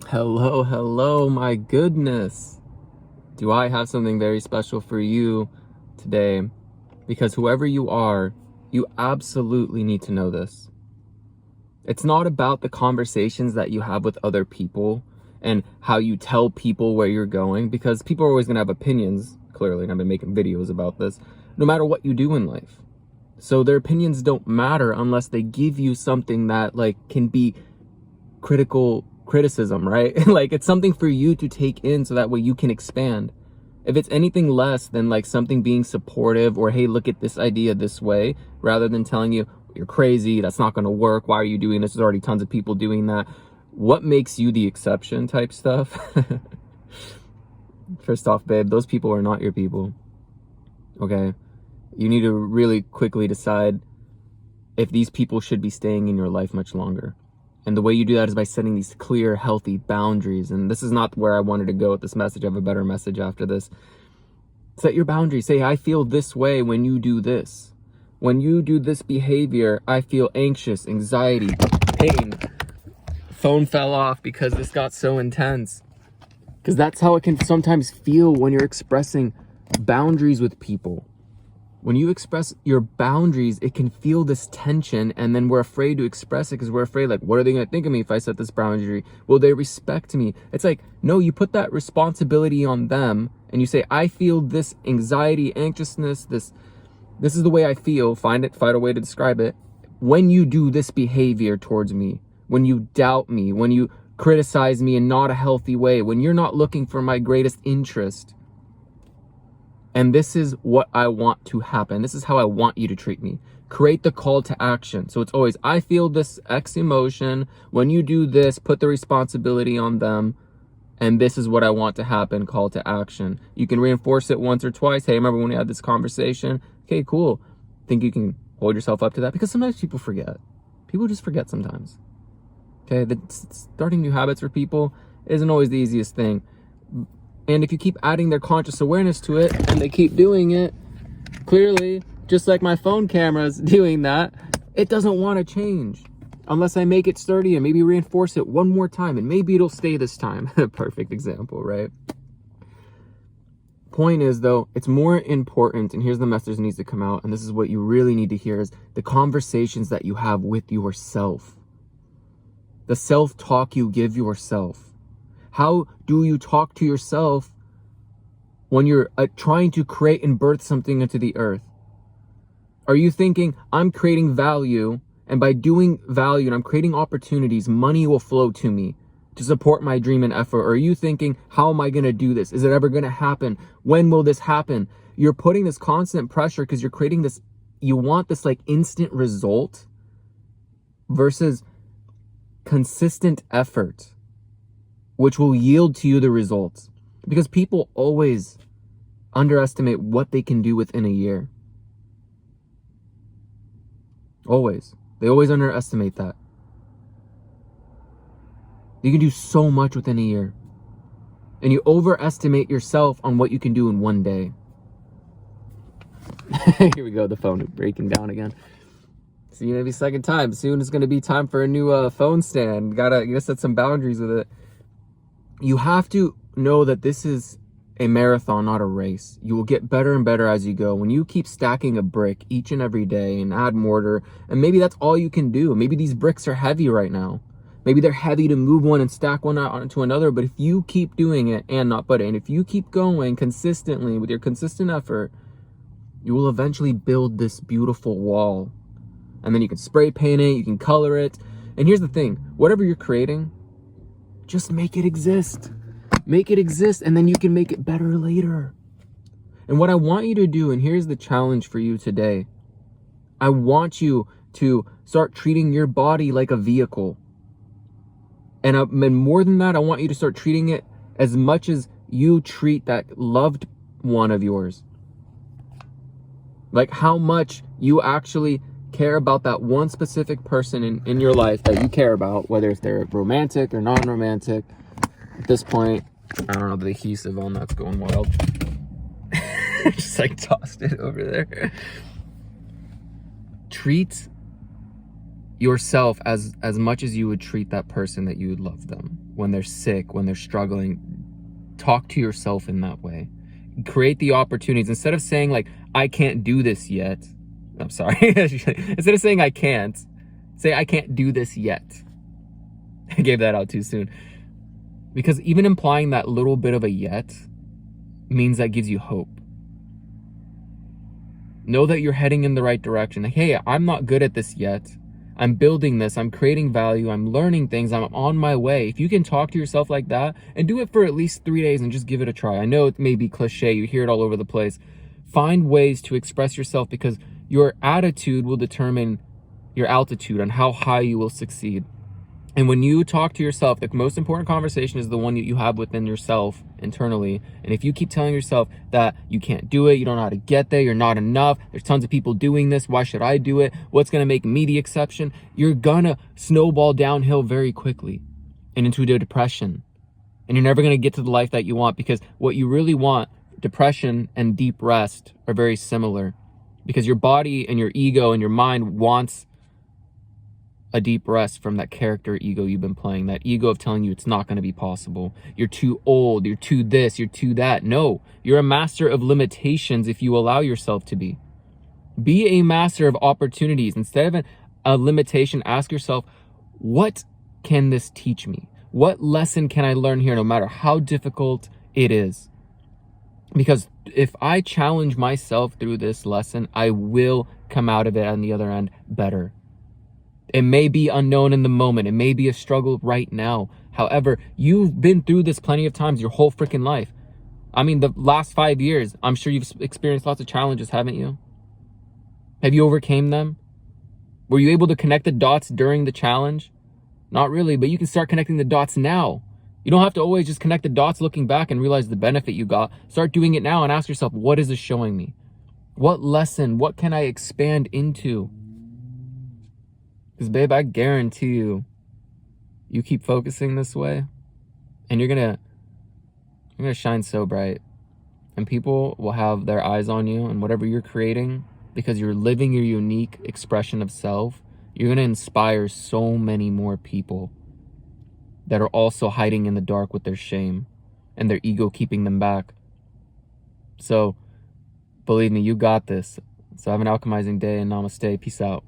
Hello, hello, my goodness. Do I have something very special for you today? Because whoever you are, you absolutely need to know this. It's not about the conversations that you have with other people and how you tell people where you're going, because people are always going to have opinions, clearly, and I've been making videos about this, no matter what you do in life. So their opinions don't matter unless they give you something that can be criticism, right? Like, it's something for you to take in so that way you can expand. If it's anything less than something being supportive or, hey, look at this idea this way, rather than telling you you're crazy, that's not going to work, why are you doing this, there's already tons of people doing that, what makes you the exception type stuff. First off, babe, those people are not your people. Okay, you need to really quickly decide if these people should be staying in your life much longer. And the way you do that is by setting these clear, healthy boundaries. And this is not where I wanted to go with this message. I have a better message after this. Set your boundaries. Say, I feel this way when you do this. When you do this behavior, I feel anxious, anxiety, pain. Phone fell off because this got so intense. Because that's how it can sometimes feel when you're expressing boundaries with people. When you express your boundaries, it can feel this tension, and then we're afraid to express it because we're afraid, what are they going to think of me if I set this boundary? Will they respect me? It's like, no, you put that responsibility on them, and you say, I feel this anxiety, anxiousness, this is the way I feel. Find a way to describe it. When you do this behavior towards me, when you doubt me, when you criticize me in not a healthy way, when you're not looking for my greatest interest, and this is what I want to happen. This is how I want you to treat me. Create the call to action. So it's always, I feel this X emotion. When you do this, put the responsibility on them. And this is what I want to happen, call to action. You can reinforce it once or twice. Hey, remember when we had this conversation? Okay, cool. Think you can hold yourself up to that? Because sometimes people forget. People just forget sometimes. Okay, starting new habits for people isn't always the easiest thing. And if you keep adding their conscious awareness to it and they keep doing it, clearly, just like my phone camera's doing that, it doesn't want to change unless I make it sturdy and maybe reinforce it one more time, and maybe it'll stay this time. Perfect example, right? Point is, though, it's more important, and here's the message that needs to come out, and this is what you really need to hear, is the conversations that you have with yourself. The self-talk you give yourself. How do you talk to yourself when you're trying to create and birth something into the earth? Are you thinking, I'm creating value, and by doing value and I'm creating opportunities, money will flow to me to support my dream and effort? Or are you thinking, how am I going to do this? Is it ever going to happen? When will this happen? You're putting this constant pressure because you're creating this, you want this instant result versus consistent effort, which will yield to you the results. Because people always underestimate what they can do within a year. Always. They always underestimate that. You can do so much within a year. And you overestimate yourself on what you can do in one day. Here we go, the phone breaking down again. See, maybe second time. Soon it's going to be time for a new phone stand. You gotta set some boundaries with it. You have to know that this is a marathon, not a race. You will get better and better as you go. When you keep stacking a brick each and every day and add mortar, and maybe that's all you can do. Maybe these bricks are heavy right now. Maybe they're heavy to move one and stack one onto another, but if you keep doing it, and if you keep going consistently with your consistent effort, you will eventually build this beautiful wall. And then you can spray paint it, you can color it. And here's the thing, whatever you're creating, just make it exist. Make it exist, and then you can make it better later. And what I want you to do, and here's the challenge for you today, I want you to start treating your body like a vehicle. And more than that, I want you to start treating it as much as you treat that loved one of yours. Like how much you actually care about that one specific person in your life that you care about, whether if they're romantic or non-romantic. At this point, I don't know, the adhesive on that's going wild. Just tossed it over there. Treat yourself as much as you would treat that person that you would love them when they're sick, when they're struggling. Talk to yourself in that way. Create the opportunities. Instead of saying like, I can't do this yet. I'm sorry. Instead of saying I can't, say I can't do this yet. I gave that out too soon. Because even implying that little bit of a yet means that gives you hope. Know that you're heading in the right direction. Like, hey, I'm not good at this yet. I'm building this. I'm creating value. I'm learning things. I'm on my way. If you can talk to yourself like that and do it for at least 3 days and just give it a try. I know it may be cliche. You hear it all over the place. Find ways to express yourself, because your attitude will determine your altitude and how high you will succeed. And when you talk to yourself, the most important conversation is the one that you have within yourself internally. And if you keep telling yourself that you can't do it, you don't know how to get there, you're not enough, there's tons of people doing this, why should I do it? What's going to make me the exception? You're going to snowball downhill very quickly and into a depression. And you're never going to get to the life that you want, because what you really want, depression and deep rest, are very similar. Because your body and your ego and your mind wants a deep rest from that character ego you've been playing, that ego of telling you it's not going to be possible. You're too old, you're too this, you're too that. No, you're a master of limitations if you allow yourself to be. Be a master of opportunities. Instead of a limitation, ask yourself, what can this teach me? What lesson can I learn here, no matter how difficult it is? Because if I challenge myself through this lesson, I will come out of it on the other end better. It may be unknown in the moment. It may be a struggle right now. However, you've been through this plenty of times your whole freaking life. I mean, the last 5 years, I'm sure you've experienced lots of challenges, haven't you? Have you overcame them? Were you able to connect the dots during the challenge? Not really, but you can start connecting the dots now. You don't have to always just connect the dots looking back and realize the benefit you got. Start doing it now and ask yourself, what is this showing me? What lesson? What can I expand into? Because, babe, I guarantee you, you keep focusing this way, and you're gonna shine so bright. And people will have their eyes on you and whatever you're creating, because you're living your unique expression of self. You're gonna inspire so many more people that are also hiding in the dark with their shame and their ego keeping them back. So, believe me, you got this. So have an alchemizing day, and namaste. Peace out.